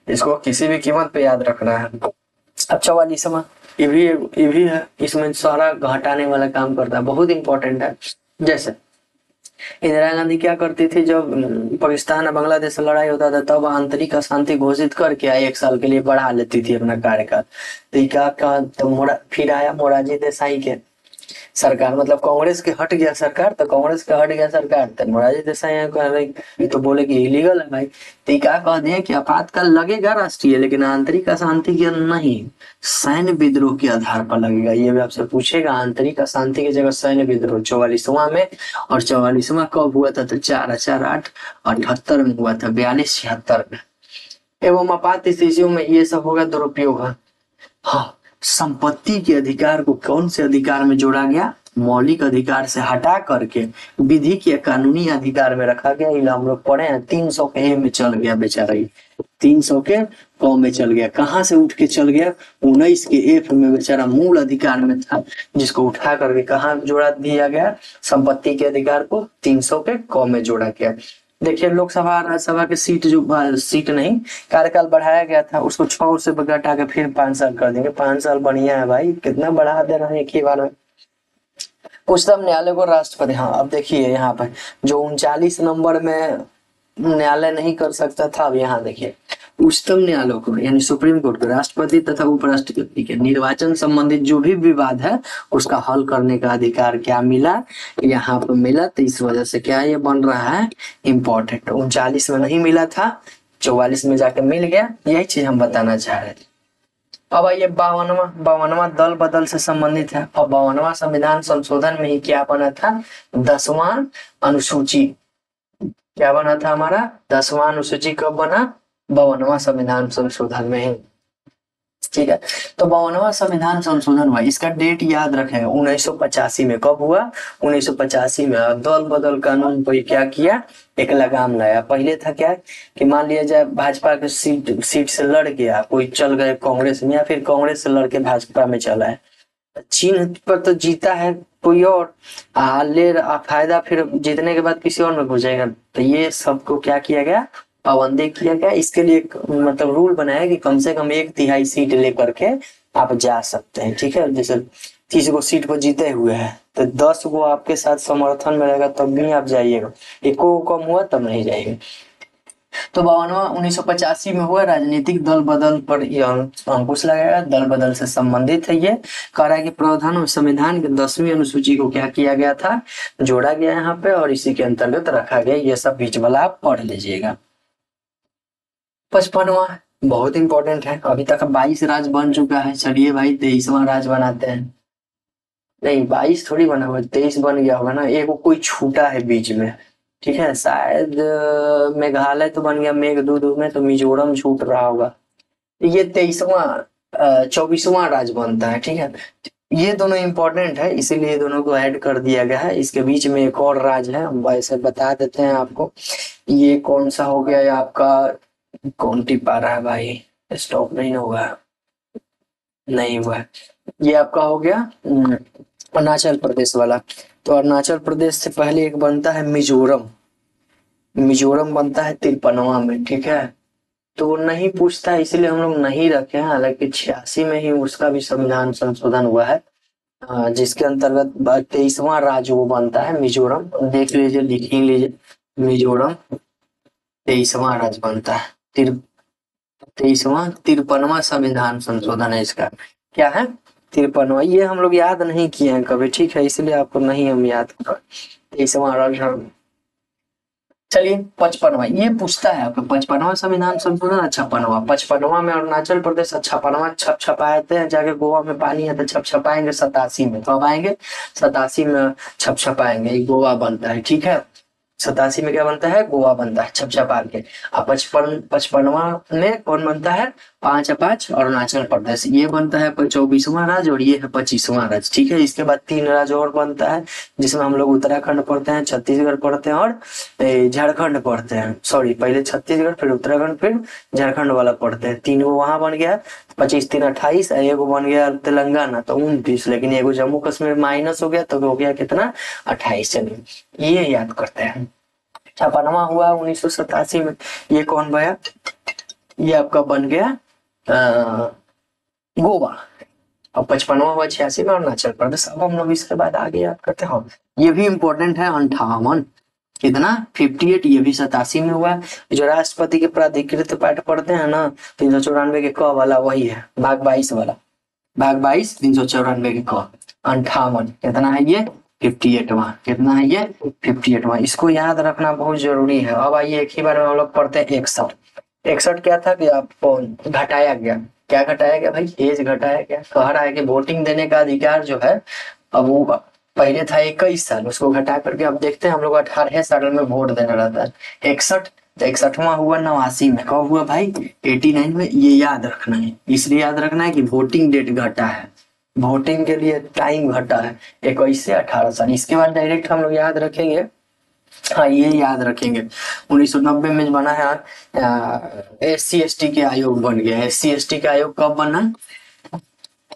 इसको किसी भी कीमत पे याद रखना है। अब 44वां ये भी है, इसमें सारा घटाने वाला काम करता है, बहुत इंपॉर्टेंट है। जैसे इंदिरा गांधी क्या करती थी, जब पाकिस्तान और बांग्लादेश से लड़ाई होता था तब आंतरिक अशांति घोषित करके 1 साल के लिए बढ़ा लेती थी अपना कार्यकाल। तो ये क्या कहा, तो फिर आया मोरारजी देसाई के सरकार, मतलब कांग्रेस के हट गया सरकार, तो कांग्रेस का हट गया सरकार तो मोरारजी देसाई यहाँ कह रहे, ये तो बोले कि इलीगल है भाई। तो ये क्या कह दिए कि आपातकाल लगेगा राष्ट्रीय, लेकिन आंतरिक अशांति के नहीं, सैन्य विद्रोह के आधार पर लगेगा। ये भी आपसे पूछेगा, आंतरिक अशांति की जगह सैन्य विद्रोह 44वां में। और 44वां कब हुआ था, तो 4/4/8/78 में हुआ था, 42-76 में। एवं आपात स्थितियों में ये सब होगा दुरुपयोग है। हाँ, संपत्ति के अधिकार को कौन से अधिकार में जोड़ा गया, मौलिक अधिकार से हटा करके विधिक या कानूनी अधिकार में रखा गया। ये हम लोग पढ़े हैं, 300 के ए में चल गया बेचारा, 300 के क में चल गया। कहाँ से उठ के चल गया, 19 के एफ में बेचारा मूल अधिकार में था, जिसको उठा करके कहाँ जोड़ा दिया गया, संपत्ति के अधिकार को 300 के क में जोड़ा गया। देखिए लोकसभा राज्यसभा के सीट जो सीट नहीं, कार्यकाल बढ़ाया गया था, उसको 6 से घटा के फिर 5 साल कर देंगे। 5 साल बढ़िया है भाई, कितना बढ़ा दे रहे हैं एक ही बार में। उच्चतम न्यायालय को राष्ट्रपति, हाँ अब देखिए यहाँ पर जो 39 नंबर में न्यायालय नहीं कर सकता था, अब यहाँ देखिए उच्चतम न्यायालय को यानी सुप्रीम कोर्ट को राष्ट्रपति तथा उपराष्ट्रपति के निर्वाचन संबंधित जो भी विवाद है उसका हल करने का अधिकार क्या मिला, यहाँ पर मिला। तो इस वजह से क्या ये बन रहा है इम्पोर्टेंट। 39 में नहीं मिला था, 44 में जाके मिल गया, यही चीज हम बताना चाह रहे थे। अब आइए 52वां दल बदल से संबंधित है। और 52वां संविधान संशोधन में ही क्या बना था, 10वां अनुसूची। क्या बना था हमारा, 10वां अनुसूची कब बना, 52वां संविधान संशोधन में ही। ठीक है, तो 52वां संविधान संशोधन हुआ, इसका डेट याद रखें 1985 में। कब हुआ, 1985 में। दल बदल कानून पर क्या किया, एक लगाम लाया। पहले था क्या कि मान लिया जाए भाजपा के सीट से लड़ गया कोई, चल गए कांग्रेस में, या फिर कांग्रेस से लड़के भाजपा में चला है, चिन्ह पर तो जीता है कोई और, फायदा फिर जीतने के बाद किसी और में घुस जाएगा। तो ये सबको क्या किया गया, पाबंदी किया गया। इसके लिए मतलब रूल बनाया कि कम से कम 1/3 सीट लेकर के आप जा सकते हैं। ठीक है, जैसे 30 गो सीट पर जीते हुए हैं तो 10 गो आपके साथ समर्थन में रहेगा तब भी आप जाइएगा, 1 को कम हुआ तब नहीं जाइएगा। तो 52वां 1985 में हुआ। राजनीतिक दल बदल पर अंकुश लगाया, दल बदल से संबंधित है ये। कह रहा है कि प्रावधान और संविधान के 10वीं अनुसूची को क्या किया गया था, जोड़ा गया यहाँ पे, और इसी के अंतर्गत रखा गया। ये सब बीच वाला आप पढ़ लीजिएगा। 55वां बहुत इंपॉर्टेंट है। अभी तक 22 राज्य बन चुका है, चलिए भाई 23वां राज्य बनाते हैं। नहीं 22 थोड़ी बना हुआ, 23 बन गया होगा ना, एक कोई छूटा है बीच में। ठीक है, शायद मेघालय तो बन गया मेघदूत में, तो मिजोरम छूट रहा होगा। ये 24वां राज्य बनता है। ठीक है, ये दोनों इंपॉर्टेंट है, इसीलिए दोनों को ऐड कर दिया गया है। इसके बीच में एक और राज्य है, हम वैसे बता देते हैं आपको। ये कौन सा हो गया, ये आपका कौन टिपा रहा है भाई, स्टॉप नहीं होगा, नहीं हुआ। ये आपका हो गया अरुणाचल प्रदेश वाला। तो अरुणाचल प्रदेश से पहले एक बनता है मिजोरम, मिजोरम बनता है 53वां में। ठीक है, तो नहीं पूछता है इसलिए हम लोग नहीं रखे हैं। हालांकि 86 में ही उसका भी संविधान संशोधन हुआ है, जिसके अंतर्गत 23वां राज्य वो बनता है मिजोरम। देख लीजिए, लिख ही लीजिए, मिजोरम 23वां राज्य बनता है। 53वां संविधान संशोधन है इसका। क्या है, 53वां। ये हम लोग याद नहीं किए हैं कभी, ठीक है, इसलिए आपको नहीं हम याद कर। 23वां राज्य। चलिए 55वां ये पूछता है आपको, 55वां संविधान संशोधन 56वां। 55वां में अरुणाचल प्रदेश, 56वां छप छपाते हैं जाके गोवा में पानी है तो छप छपाएंगे 87 में। तो अब आएंगे 87 में छप छपाएंगे, गोवा बनता है। ठीक है, 87 में क्या बनता है, गोवा बनता है छप छपा के। अब 55वां में कौन बनता है, 5/5 अरुणाचल प्रदेश, ये बनता है 24वां राज्य, और ये है 25वां राज्य। ठीक है, इसके बाद 3 राज्य और बनता है, जिसमें हम लोग उत्तराखंड पढ़ते हैं, छत्तीसगढ़ पढ़ते हैं और झारखंड पढ़ते हैं। सॉरी, पहले छत्तीसगढ़ फिर उत्तराखंड फिर झारखंड वाला पढ़ते हैं। 3 गो वहां बन गया, 25 3 28, एगो बन गया तेलंगाना तो 29, लेकिन एगो जम्मू कश्मीर माइनस हो गया तो हो गया कितना, 28। चलिए ये याद करते हैं। 56वां हुआ 1987 में, ये कौन बया, ये आपका बन गया गोवा। अब 55वां हुआ 86 में अरुणाचल प्रदेश। अब हम लोग इसके बाद आगे याद करते हैं, ये भी इंपॉर्टेंट है 58। कितना 58, ये भी 87 में हुआ है। जो राष्ट्रपति के प्राधिकृत पाठ पढ़ते हैं ना 394 के क वाला वही है, भाग 22 वाला, भाग 22 394 के क। 58 कितना है ये 58वां, कितना है ये 58वां। इसको याद रखना बहुत जरूरी है। अब आइए एक ही बार में हम लोग पढ़ते हैं 61। 61 क्या था कि आपको घटाया गया, क्या घटाया गया भाई, एज घटाया गया। कह रहा है कि वोटिंग देने का अधिकार जो है अब वो पहले था 21 साल, उसको घटा करके अब देखते हैं हम लोग 18 साल में वोट देना रहता है। 61, 61वां हुआ 89 में, कब हुआ भाई 89 में। ये याद रखना है, इसलिए याद रखना है कि वोटिंग डेट घटा है, वोटिंग के लिए टाइम घटा है 21 से 18 साल। इसके बाद डायरेक्ट हम लोग याद रखेंगे, हाँ ये याद रखेंगे 1990 में बना है SC ST के आयोग बन गया। SC ST का आयोग कब बना,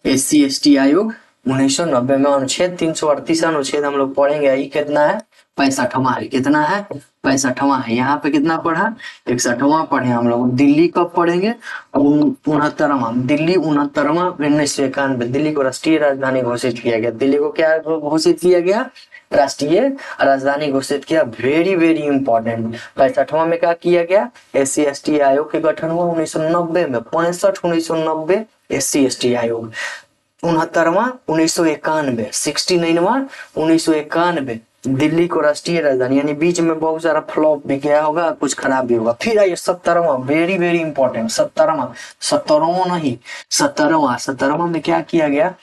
SC ST आयोग 1990 में। अनुच्छेद 338 अनुच्छेद हम लोग पढ़ेंगे। यही कितना है 65वां है, कितना है 65वां है। यहाँ पे कितना पढ़ा 61वां पढ़े हम लोग। दिल्ली कब पढ़ेंगे 69वां, दिल्ली 69वां 1991। दिल्ली को राष्ट्रीय राजधानी घोषित किया गया। दिल्ली को क्या घोषित किया गया, राष्ट्रीय राजधानी घोषित किया। Very very important. 65वां में क्या किया गया, SC ST आयोग के गठन हुआ 1990 में, 65 1990 SC ST आयोग। 69वां 1991, 69वां 1991 दिल्ली को राष्ट्रीय राजधानी, यानी बीच में बहुत सारा फ्लॉप भी गया होगा, कुछ खराब भी होगा। फिर आइए 70वां, वेरी वेरी इंपॉर्टेंट 70वां, 70वां नहीं 70वां में क्या किया गया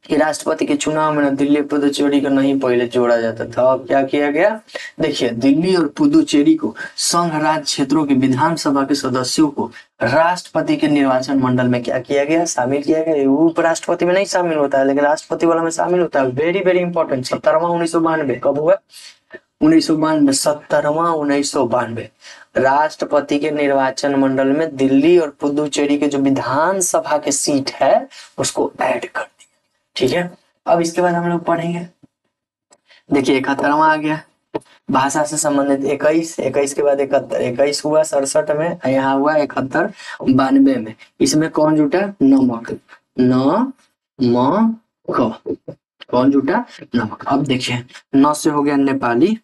कि राष्ट्रपति के चुनाव में दिल्ली पुदुचेरी को नहीं पहले जोड़ा जाता था। अब क्या किया गया, देखिए दिल्ली और पुदुचेरी को संघ राज्य क्षेत्रों के विधानसभा के सदस्यों को राष्ट्रपति के निर्वाचन मंडल में क्या किया गया, शामिल किया गया। उपराष्ट्रपति में नहीं शामिल होता है, लेकिन राष्ट्रपति वाला में शामिल होता है। Very very important. 70वां 1992 कब हुआ, 1992, 70वां 1992 राष्ट्रपति के निर्वाचन मंडल में दिल्ली और पुदुचेरी के जो विधानसभा के सीट है उसको ऐड कर दिया। ठीक है, अब इसके बाद हम लोग पढ़ेंगे, देखिए 71वां आ गया, भाषा से संबंधित 21 के बाद 71, 21 हुआ 67 में, यहाँ हुआ 71 92 में। इसमें कौन जुटा, नमक, कौन जुटा, नमक। अब देखिए न से हो गया नेपाली,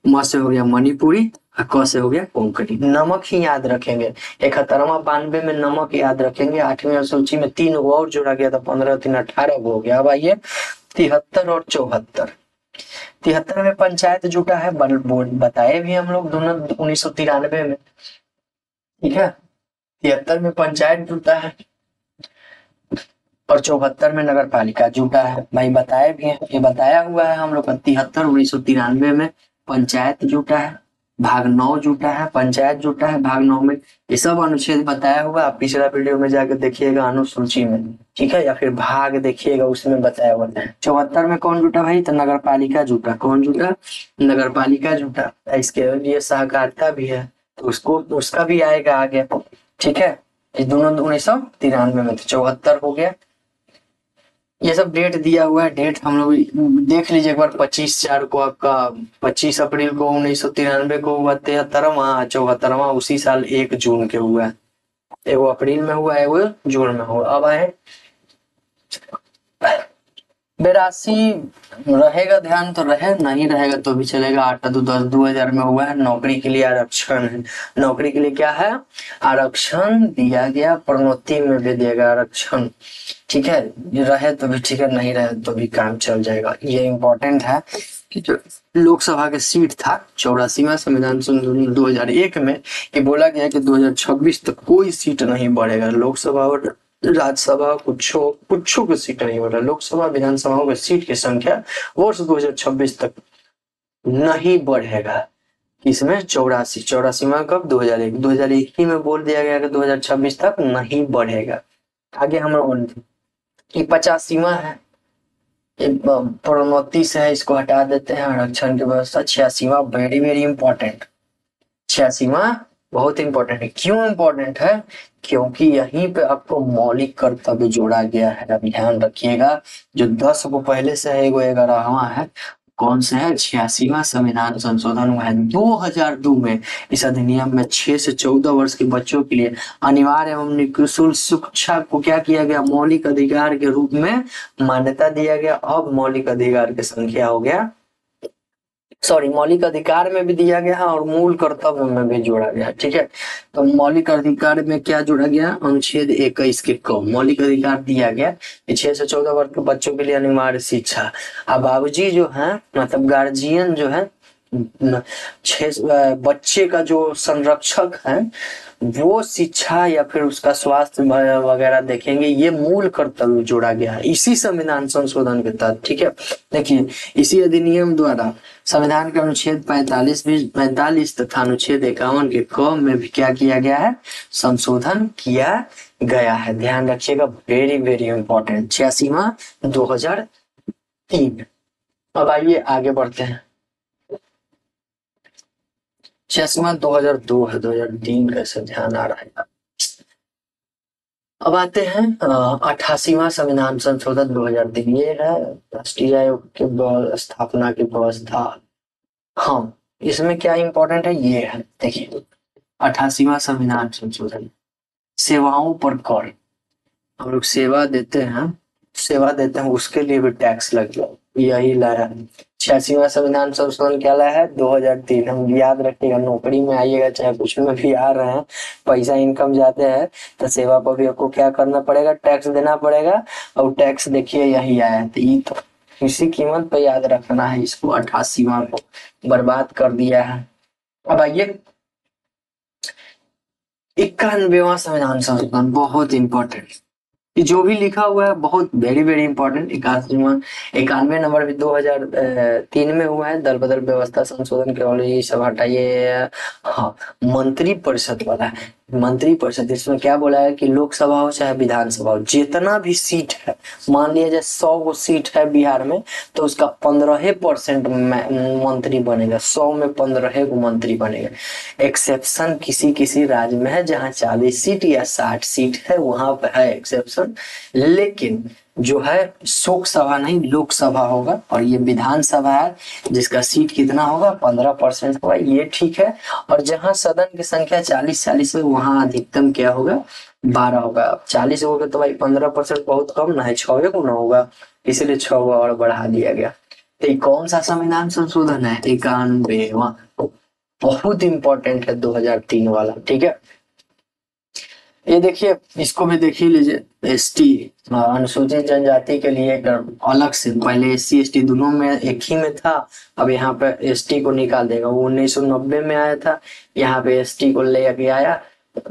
म से हो गया मणिपुरी, क से हो गया कोंकणी। नमक ही याद रखेंगे। 71वां 92 में नमक याद रखेंगे। 8वीं सूची में 3 और जोड़ा गया था, 15 3 18 हो गया। अब आइए 73 और 74। 73 में पंचायत जुटा है, बताए भी हम लोग दोनों 1993 में। ठीक है, 73 में पंचायत जुटा है और 74 में नगर पालिका जुटा है। भाई बताए भी है, ये बताया हुआ है हम लोग। 73 1993 में पंचायत जुटा है, भाग 9 जुटा है, पंचायत जुटा है भाग 9 में। ये सब अनुच्छेद बताया हुआ, आप पिछला वीडियो में जाकर देखिएगा अनुसूची में, ठीक है, या फिर भाग देखिएगा उसमें बताया हुआ है। 74 में कौन जुटा भाई, तो नगर पालिका जुटा। कौन जुटा, नगर पालिका जुटा। इसके लिए सहकारिता भी है तो उसको उसका भी आएगा आगे। ठीक है, ये दोनों 1993 में। 74 हो गया। ये सब डेट दिया हुआ है, डेट हम लोग देख लीजिए एक बार। 25/4 को आपका, 25 अप्रैल को 1993 को हुआ 73वां, 74वां उसी साल 1 जून के हुआ। एगो अप्रैल में हुआ, एगो जून में हुआ। अब आए 82, रहेगा ध्यान तो रहे, नहीं रहेगा तो भी चलेगा। 8/10/2000 में हुआ है। नौकरी के लिए आरक्षण है, नौकरी के लिए क्या है, आरक्षण दिया गया। प्रोन्नति में भी देगा आरक्षण। ठीक है, रहे तो भी ठीक है, नहीं रहे तो भी काम चल जाएगा। ये इंपॉर्टेंट है कि जो लोकसभा के सीट था 84वां संविधान संशोधन 2001 में ये बोला गया कि 2026 तक कोई सीट नहीं बढ़ेगा। लोकसभा और राज्यसभा कुछ की सीट नहीं बढ़ रहा। लोकसभा विधानसभाओं की सीट की संख्या वर्ष 2026 तक नहीं बढ़ेगा। इसमें 84वां कब, 2001 ही में बोल दिया गया कि 2026 तक नहीं बढ़ेगा। आगे हम लोग 85वां है, प्रोन्नति से है, इसको हटा देते हैं। आरक्षण की व्यवस्था 86वां, वेरी वेरी इंपॉर्टेंट। 86वां बहुत इंपॉर्टेंट है। क्यों इंपॉर्टेंट है, क्योंकि यहीं पे आपको मौलिक कर्तव्य जोड़ा गया है। अब ध्यान रखिएगा, जो 10 को पहले से है, 11वां है, कौन से है, 86वां संविधान संशोधन हुआ है 2002 में। इस अधिनियम में 6 से 14 वर्ष के बच्चों के लिए अनिवार्य एवं निःशुल्क शिक्षा को क्या किया गया, मौलिक अधिकार के रूप में मान्यता दिया गया। अब मौलिक अधिकार की संख्या हो गया सॉरी, मौलिक अधिकार में भी दिया गया है और मूल कर्तव्य में भी जोड़ा गया है। ठीक है, तो मौलिक अधिकार में क्या जोड़ा गया, अनुच्छेद 21 के क मौलिक अधिकार दिया गया कि 6 से 14 वर्ष के बच्चों के लिए अनिवार्य शिक्षा। अब बाबूजी जो है, मतलब गार्जियन जो है, बच्चे का जो संरक्षक है, वो शिक्षा या फिर उसका स्वास्थ्य वगैरह देखेंगे। ये मूल कर्तव्य जोड़ा गया है इसी संविधान संशोधन के तहत। ठीक है, देखिए इसी अधिनियम द्वारा संविधान के अनुच्छेद 45 तथा अनुच्छेद 51 के क में भी क्या किया गया है, संशोधन किया गया है। ध्यान रखिएगा, वेरी वेरी इंपॉर्टेंट। 86वां 2003। अब आइए आगे बढ़ते हैं। 86वां 2002 है, 2003 कैसे ध्यान आ रहा है। अब आते हैं 88वां संविधान संशोधन 2003। ये है राष्ट्रीय आयोग के स्थापना की व्यवस्था। हाँ, इसमें क्या इंपॉर्टेंट है ये है, देखिए 88वां संविधान संशोधन, सेवाओं पर कर। हम लोग सेवा देते हैं उसके लिए भी टैक्स लग गया, यही लाया है। 86वां संविधान संशोधन क्या लाया है, 2003। हम याद रखिएगा, नौकरी में आइएगा चाहे कुछ में भी आ रहे हैं, पैसा इनकम जाते हैं तो सेवा पर भी आपको क्या करना पड़ेगा, टैक्स देना पड़ेगा। और टैक्स देखिए यही आया है, तो ये तो इसी कीमत पे याद रखना है इसको। 88वां को बर्बाद कर दिया है। अब आइए 91वां संविधान संशोधन, बहुत इंपॉर्टेंट। ये जो भी लिखा हुआ है बहुत वेरी वेरी इंपॉर्टेंट। 91 नंबर भी 2003 में हुआ है। दल बदल व्यवस्था संशोधन केवल ये सब हटाइए। हाँ, मंत्री परिषद वाला है। मंत्री परिषद, इसमें क्या बोला है कि लोकसभा हो चाहे विधानसभा हो, जितना भी सीट है, मान लिया जाए 100 गो सीट है बिहार में, तो उसका 15% मंत्री बनेगा। 100 में 15 गो मंत्री बनेगा। एक्सेप्शन किसी किसी राज्य में है जहां 40 सीट या 60 सीट है, वहां पे है एक्सेप्शन। लेकिन जो है शोक सभा नहीं, लोकसभा होगा। और ये विधानसभा है जिसका सीट कितना होगा, 15% होगा, ये ठीक है। और जहां सदन की संख्या 40 है वहां अधिकतम क्या होगा, 12 होगा। 40 होगा तो भाई 15% बहुत कम ना है, 6 गुना होगा, इसलिए 6 और बढ़ा दिया गया। तो कौन सा संविधान संशोधन है, 91वां। बहुत इंपॉर्टेंट है 2003 वाला। ठीक है, ये देखिए, इसको भी देख ही लीजिए। एसटी, अनुसूचित जनजाति के लिए एक अलग से, पहले एससी एसटी दोनों में एक ही में था, अब यहाँ पे एसटी को निकाल देगा। वो 1990 में आया था, यहाँ पे एसटी को ले आया,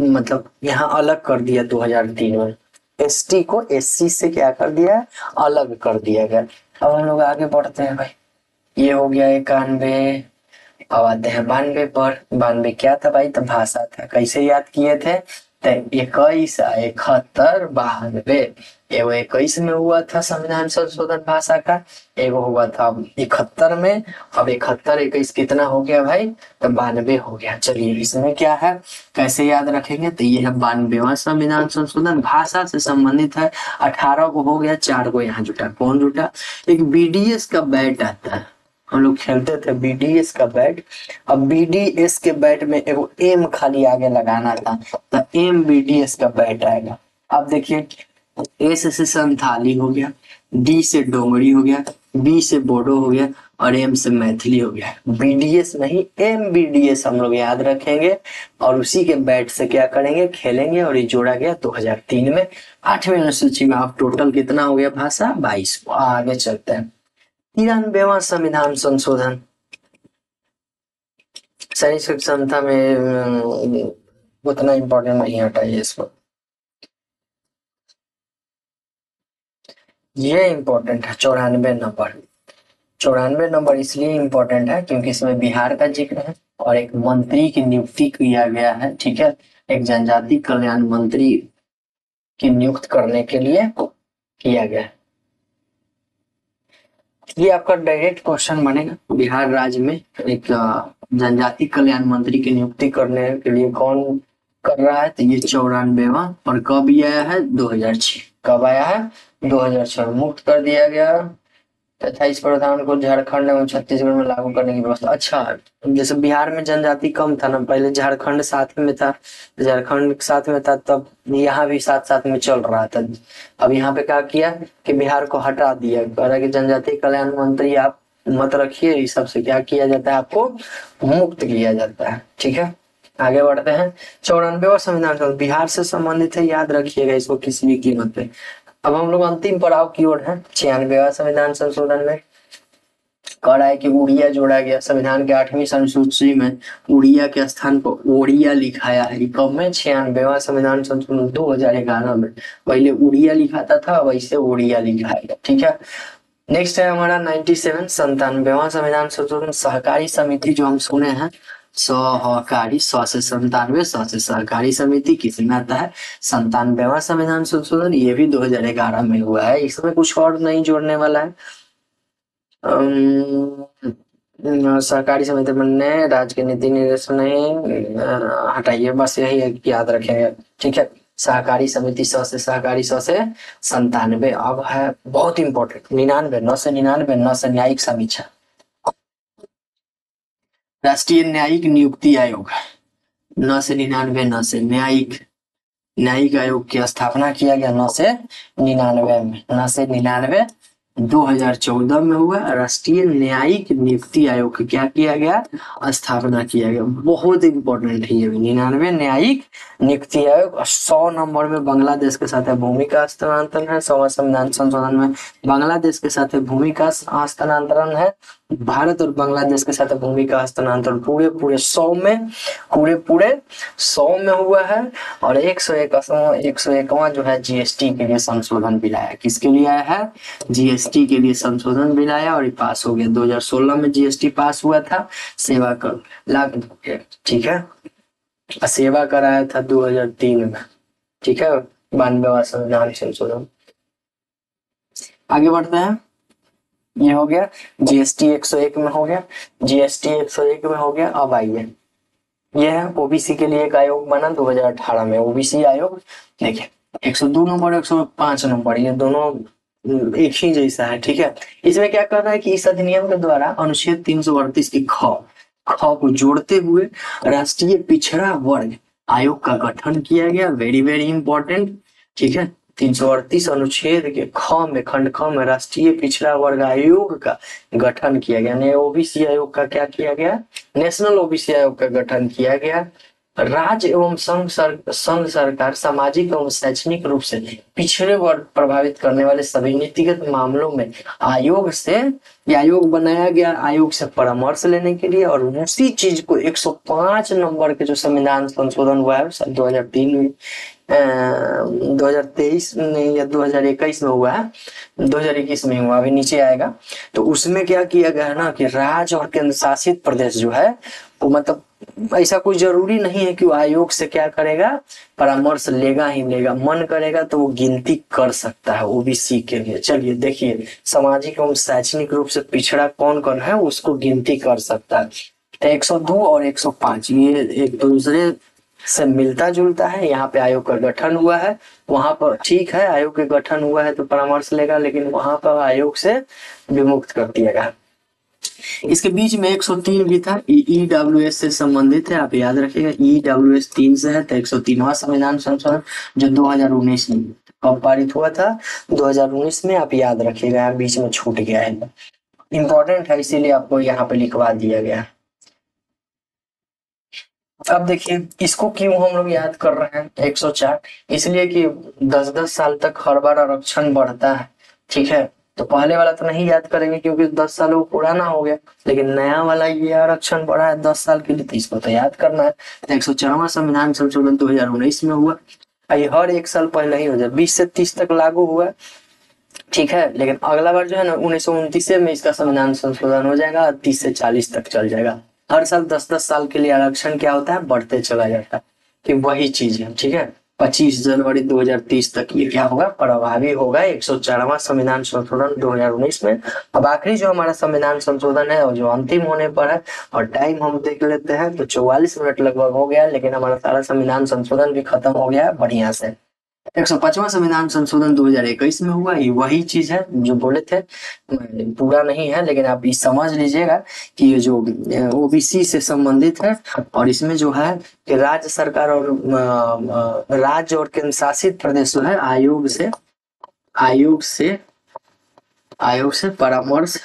मतलब यहाँ अलग कर दिया 2003 में। एसटी को एससी से क्या कर दिया, अलग कर दिया गया। अब हम लोग आगे बढ़ते हैं भाई। ये हो गया 91। अब आते हैं 92 पर। 92 क्या था भाई, तो भाषा था। कैसे याद किए थे, तो 21, 71, 92। एगो 21 में हुआ था संविधान संशोधन भाषा का, एगो हुआ था 71 में। अब 71 21 कितना हो गया भाई, तो 92 हो गया। चलिए इसमें क्या है, कैसे याद रखेंगे, तो ये है 92वां संविधान संशोधन, भाषा से संबंधित है। 18 को हो गया, 4 को यहाँ जुटा। कौन जुटा, एक बीडीएस का बैट आता है, हम लोग खेलते थे बीडीएस का बैट। अब बीडीएस के बैट में एगो एम खाली आगे लगाना था, तो एम बीडीएस का बैट आएगा। अब देखिए, एस से संथाली हो गया, डी से डोंगरी हो गया, बी से बोडो हो गया, और एम से मैथिली हो गया। बीडीएस नहीं, एम बीडीएस हम लोग याद रखेंगे और उसी के बैट से क्या करेंगे, खेलेंगे। और ये जोड़ा गया 2003 में 8वीं अनुसूची में। अब टोटल कितना हो गया भाषा, 22। आगे चलते हैं 93वां संविधान संशोधन। शैक्षिक क्षमता में उतना इम्पोर्टेंट नहीं हटाइए इसको, ये इम्पोर्टेंट है 94 नंबर। 94 नंबर इसलिए इम्पोर्टेंट है क्योंकि इसमें बिहार का जिक्र है और एक मंत्री की नियुक्ति किया गया है। ठीक है, एक जनजाति कल्याण मंत्री की नियुक्त करने के लिए किया गया है। ये आपका डायरेक्ट क्वेश्चन बनेगा, बिहार राज्य में एक जनजाति कल्याण मंत्री की नियुक्ति करने के लिए कौन कर रहा है, तो ये 94वां। और कब ये आया है, 2006। कब आया है, 2006। मुक्त कर दिया गया तथा इस प्रावधान को झारखंड एवं छत्तीसगढ़ में लागू करने की व्यवस्था। अच्छा, जैसे बिहार में जनजाति कम था ना, पहले झारखंड साथ में था, झारखंड साथ में था, तब यहाँ भी साथ साथ में चल रहा था। अब यहाँ पे क्या किया कि बिहार को हटा दिया, कह रहा कि जनजाति कल्याण मंत्री आप मत रखिए, इस सब से क्या किया जाता है, आपको मुक्त किया जाता है। ठीक है, आगे बढ़ते हैं। 94वां संविधान संशोधन बिहार से संबंधित है, याद रखिएगा इसको किसी भी कीमत पे। अब हम लोग अंतिम पड़ाव की ओर है। 96वां संविधान संशोधन में कह रहा है कि उड़िया जोड़ा गया। संविधान के 8वीं अनुसूची में उड़िया के स्थान पर ओड़िया लिखाया है। कब में? 96वां संविधान संशोधन 2011 में। पहले उड़िया लिखाता था, अब ऐसे ओड़िया लिखाएगा। ठीक है, नेक्स्ट है हमारा 97 97वां संविधान संशोधन सहकारी समिति, जो हम सुने हैं सहकारी, 100 से 97, 100 से सहकारी समिति किसमें आता है? 97वां संविधान संशोधन, ये भी 2011 में हुआ है। इसमें कुछ और नहीं जोड़ने वाला है। सहकारी समिति बनने राज्य के नीति निर्देश नहीं हटाइए, बस यही याद रखेंगे। ठीक है, सहकारी समिति 100 से सहकारी 100 से 97। अब है बहुत इंपॉर्टेंट 99, 9 से 99, 9 से न्यायिक समीक्षा। राष्ट्रीय न्यायिक नियुक्ति आयोग 9 से 99, 9 से न्यायिक आयोग की स्थापना किया गया 9 से 99 में। 9 से 99 2014 में हुआ। राष्ट्रीय न्यायिक नियुक्ति आयोग की क्या किया गया? स्थापना किया गया। बहुत इंपॉर्टेंट है ये भी। 99 न्यायिक नियुक्ति आयोग। 100 नंबर में बांग्लादेश के साथ भूमि का हस्तांतरण है। 100वां संविधान संशोधन में बांग्लादेश के साथ भूमि का हस्तांतरण है। भारत और बांग्लादेश के साथ भूमि का हस्तांतरण पूरे 100 में, पूरे 100 में हुआ है। और 101वां जो है जीएसटी के लिए संशोधन बिल आया। किसके लिए आया है? जीएसटी के लिए संशोधन बिल आया और ये पास हो गया। 2016 में जीएसटी पास हुआ था। सेवा कर लागू, ठीक है, सेवा कराया था 2003 में। ठीक है, 92वां संविधान संशोधन। आगे बढ़ते हैं। ये हो गया जीएसटी 101 में हो गया, जीएसटी 101 में हो गया। अब आइए, यह है ओबीसी के लिए एक आयोग बना 2018 में, ओबीसी आयोग। देखिए 102 नंबर 105 नंबर, ये दोनों एक ही जैसा है। ठीक है, इसमें क्या कर रहा है कि इस अधिनियम के द्वारा अनुच्छेद 338 की ख को जोड़ते हुए राष्ट्रीय पिछड़ा वर्ग आयोग का गठन किया गया। Very very important. ठीक है, 338 अनुच्छेद के ख में, खंड ख में राष्ट्रीय पिछड़ा वर्ग आयोग का गठन किया गया। ओबीसी आयोग का क्या किया गया? नेशनल ओबीसी आयोग का गठन किया गया। राज्य एवं संघ सरकार सामाजिक एवं शैक्षणिक रूप से पिछड़े वर्ग प्रभावित करने वाले सभी नीतिगत मामलों में आयोग बनाया गया, आयोग से परामर्श लेने के लिए। और उसी चीज को 105 नंबर के जो संविधान संशोधन हुआ है 2003 में, 2023 में या 2021 में हुआ है, 2021 में हुआ, अभी नीचे आएगा। तो उसमें क्या किया गया है ना कि राज्य और केंद्र शासित प्रदेश जो है वो, मतलब ऐसा कोई जरूरी नहीं है कि वो आयोग से क्या करेगा, परामर्श लेगा ही लेगा। मन करेगा तो वो गिनती कर सकता है ओबीसी के लिए। चलिए देखिए, सामाजिक एवं शैक्षणिक रूप से पिछड़ा कौन कौन है उसको गिनती कर सकता है। 102 और 105 ये एक दूसरे से मिलता जुलता है। यहाँ पे आयोग का गठन हुआ है, वहां पर ठीक है आयोग का गठन हुआ है तो परामर्श लेगा, लेकिन वहां पर आयोग से विमुक्त कर दिया गया। इसके बीच में 103 भी था, ईडब्ल्यूएस से संबंधित है, आप याद रखिएगा। ईडब्ल्यूएस 3 से है तो 103वां संविधान संशोधन जो 2019 में कब पारित हुआ था? 2019 में। आप याद रखिएगा, बीच में छूट गया है, इंपॉर्टेंट है इसीलिए आपको यहाँ पे लिखवा दिया गया। अब देखिए इसको क्यों हम लोग याद कर रहे हैं 104, इसलिए कि 10-10 साल तक हर बार आरक्षण बढ़ता है। ठीक है, तो पहले वाला तो नहीं याद करेंगे क्योंकि 10 साल वो पुराना हो गया, लेकिन नया वाला ये आरक्षण बढ़ा है 10 साल के लिए, तो इसको तो याद करना है। तो 104वां संविधान संशोधन 2019 में हुआ। ये हर एक साल पहले ही हो जाए, 20 से 30 तक लागू हुआ। ठीक है, लेकिन अगला बार जो है ना 1929 में इसका संविधान संशोधन हो जाएगा, 30 से 40 तक चल जाएगा। हर साल 10-10 साल के लिए आरक्षण क्या होता है, बढ़ते चला जाता है। कि वही चीज है। ठीक है, 25 जनवरी 2030 तक ये क्या होगा, प्रभावी होगा 104वां संविधान संशोधन 2019 में। अब आखिरी जो हमारा संविधान संशोधन है और जो अंतिम होने पर है, और टाइम हम देख लेते हैं तो 44 मिनट लगभग हो गया, लेकिन हमारा सारा संविधान संशोधन भी खत्म हो गया है बढ़िया से। 105वां संविधान संशोधन 2021 में हुआ। ये वही चीज है जो बोले थे, पूरा नहीं है लेकिन आप ये समझ लीजिएगा कि ये जो ओबीसी से संबंधित है, और इसमें जो है कि राज्य सरकार और राज्य और केंद्र शासित प्रदेश जो है आयोग से परामर्श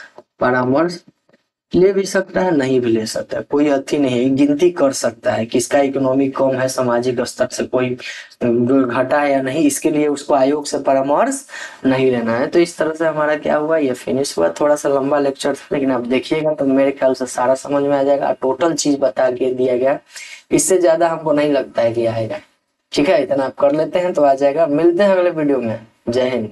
ले भी सकता है, नहीं भी ले सकता है, कोई अथी नहीं है, गिनती कर सकता है किसका इकोनॉमी कम है, सामाजिक स्तर से कोई घटा है या नहीं, इसके लिए उसको आयोग से परामर्श नहीं लेना है। तो इस तरह से हमारा क्या हुआ, ये फिनिश हुआ। थोड़ा सा लंबा लेक्चर था, लेकिन आप देखिएगा तो मेरे ख्याल से सारा समझ में आ जाएगा, टोटल चीज बता के दिया गया, इससे ज्यादा हमको नहीं लगता है कि आएगा। ठीक है, इतना आप कर लेते हैं तो आ जाएगा। मिलते हैं अगले वीडियो में। जय हिंद।